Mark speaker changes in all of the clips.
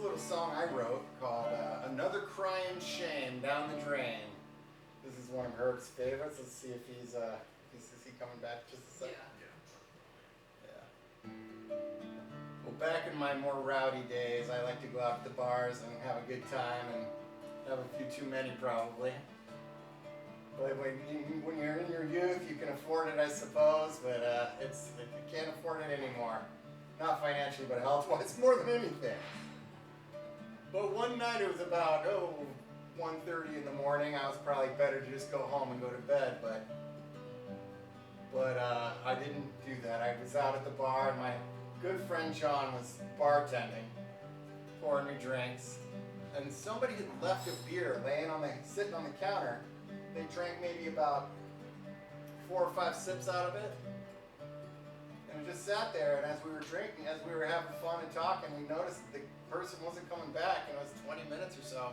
Speaker 1: a little song I wrote called Another Cryin' Shame Down the Drain. This is one of Herc's favorites. Let's see if is he coming back just a second? Yeah. Well, back in my more rowdy days, I like to go out to the bars and have a good time and have a few too many probably. But when you're in your youth, you can afford it, I suppose, but you can't afford it anymore. Not financially, but health-wise, more than anything. But one night it was about 1:30 in the morning. I was probably better to just go home and go to bed, but I didn't do that. I was out at the bar, and my good friend John was bartending, pouring me drinks, and somebody had left a beer sitting on the counter. They drank maybe about 4 or 5 sips out of it. And it just sat there, and as we were drinking, as we were having fun and talking, we noticed that the person wasn't coming back, and it was 20 minutes or so.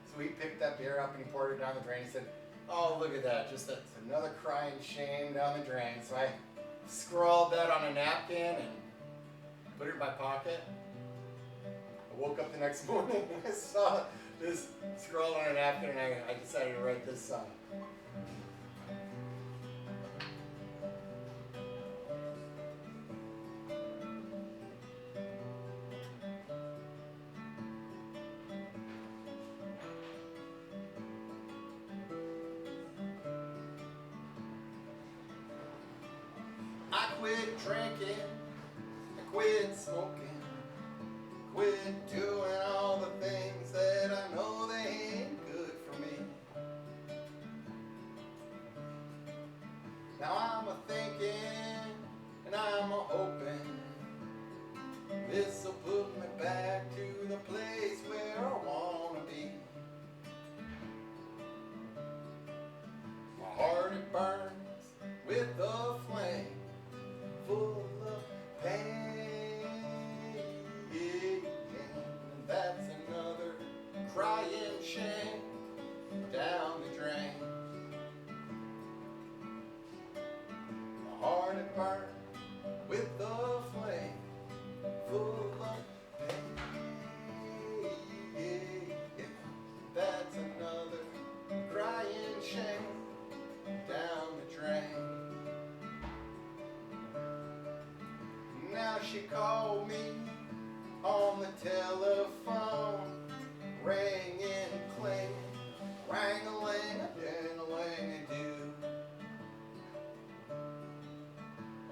Speaker 1: So he picked that beer up and he poured it down the drain. He said, "Oh, look at that, just another crying shame down the drain." So I scrawled that on a napkin and put it in my pocket. I woke up the next morning and I saw this scrawled on a napkin, and I decided to write this song. I quit drinking, I quit smoking, quit doing all the things that I know they ain't good for me. Now I'm a-thinking and I'm a-hoping this'll put me back to the place where I wanna be. My heart it burns with a flame full of pain, and that's another crying shame down the drain. My heart it burns with a flame full of pain, that's another crying shame down the drain. Now she called me on the telephone, ringing, clinging, wrangling, ding-a-ling-a-doo.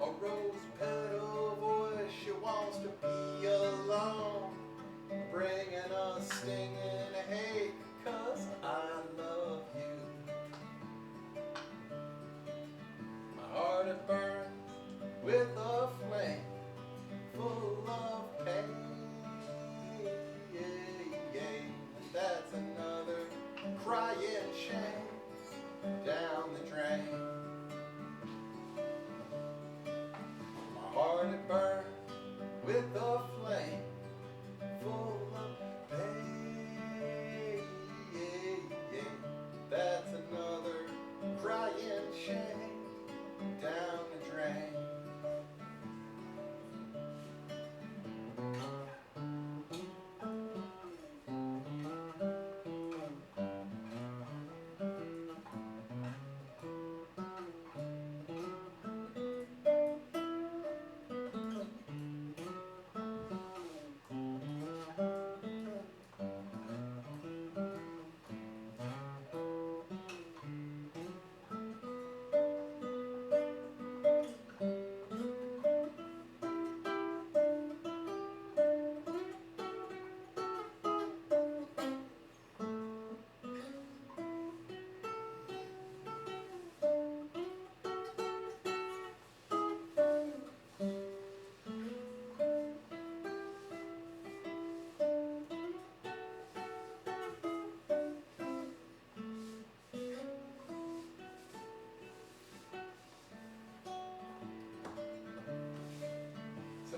Speaker 1: A rose petal voice, she wants to be alone, bringing a stinging hate, 'cause I love you. My heart it burns with a flame full of pain, and that's another crying shame down the drain. My heart it burns with a flame full of pain, that's another crying shame down the drain.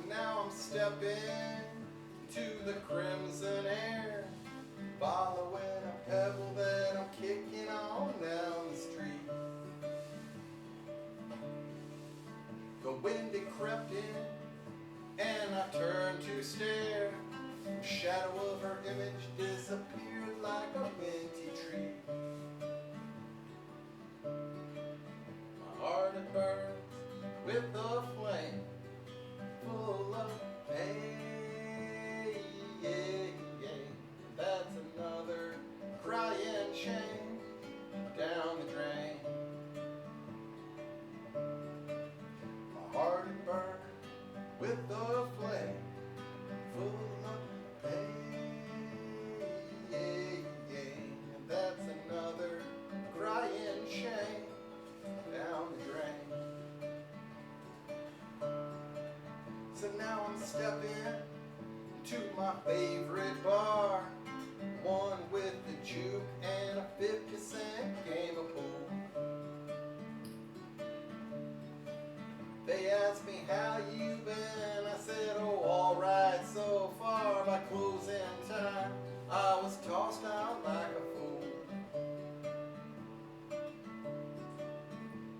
Speaker 1: Now I'm stepping to the crimson air, following a pebble that I'm kicking on down the street. The wind it crept in, and I turned to stare. shadow of her image disappeared like a minty tree. My heart it burns with a flame full of pain. That's another crying shame down the drain. My heart it burns with a flame full of pain. That's another crying shame down the drain. So now I'm stepping to my favorite bar, one with the juke and a 50-cent game of pool. They asked me how you been, I said, oh, all right so far. By closing time, I was tossed out like a fool.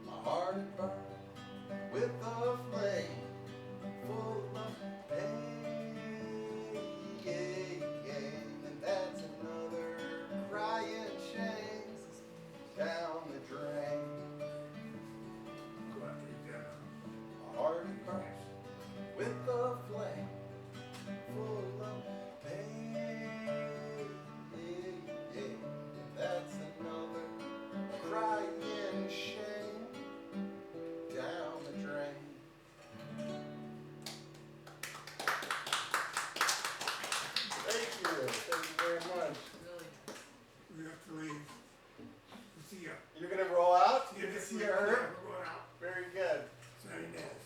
Speaker 1: My heart it burned with a flame full of pain. And that's another crying shame down the drain. My heart it burns with a flame full of pain. And that's another crying shame down the drain. Thank you very much.
Speaker 2: We have to leave. See ya.
Speaker 1: You're gonna roll out?
Speaker 2: Yeah,
Speaker 1: Good to see
Speaker 2: yeah,
Speaker 1: her.
Speaker 2: yeah,